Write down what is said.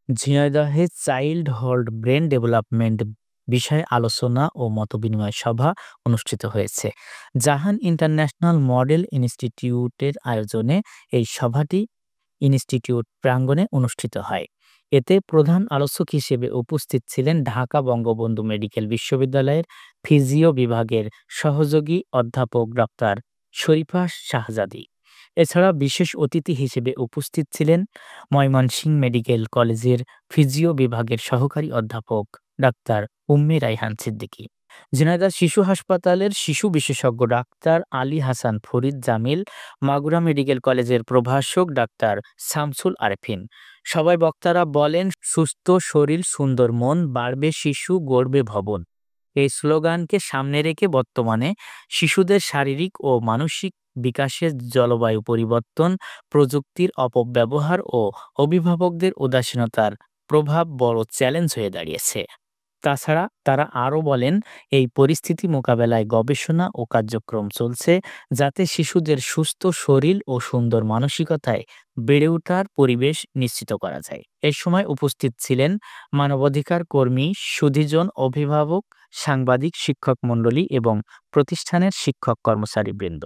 ঝিনাইদহে childhood brain development বিষয়ে আলোচনা ও মতবিনিময় সভা অনুষ্ঠিত হয়েছে। জাহান ইন্টারন্যাশনাল মডেল ইনস্টিটিউটের আয়োজনে এই সভাটি ইনস্টিটিউট প্রাঙ্গণে অনুষ্ঠিত হয়। এতে প্রধান আলোচক হিসেবে উপস্থিত ছিলেন ঢাকা বঙ্গবন্ধু মেডিকেল বিশ্ববিদ্যালয়ের ফিজিও বিভাগের সহযোগী অধ্যাপক ডাক্তার শরীফা শাহজাদী। এছাড়া বিশেষ অতিথি হিসেবে উপস্থিত ছিলেন ময়মনসিংহ মেডিকেল কলেজের ফিজিও বিভাগের সহকারী অধ্যাপক ডাক্তার উম্মে রায়হান সিদ্দিকী। ঝিনাইদহ শিশু হাসপাতালের শিশু বিশেষজ্ঞ ডাক্তার আলী হাসান ফরিদ জামিল, মাগুরা মেডিকেল কলেজের প্রভাষক ডাক্তার শামসুল আরেফিন। সবাই বক্তারা বলেন, সুস্থ শরীর সুন্দর মন, বাড়বে শিশু গড়বে ভবন। এই স্লোগানকে সামনে রেখে বর্তমানে শিশুদের শারীরিক ও মানসিক বিকাশের জলবায়ু পরিবর্তন, প্রযুক্তির অপব্যবহার ও অভিভাবকদের উদাসীনতার প্রভাব বড় চ্যালেঞ্জ হয়ে দাঁড়িয়েছে। তাছাড়া তারা আরও বলেন, এই পরিস্থিতি মোকাবেলায় গবেষণা ও কার্যক্রম চলছে, যাতে শিশুদের সুস্থ শরীর ও সুন্দর মানসিকতায় বেড়ে ওঠার পরিবেশ নিশ্চিত করা যায়। এ সময় উপস্থিত ছিলেন মানবাধিকার কর্মী, সুধীজন, অভিভাবক, সাংবাদিক, শিক্ষক মণ্ডলী এবং প্রতিষ্ঠানের শিক্ষক কর্মচারীবৃন্দ।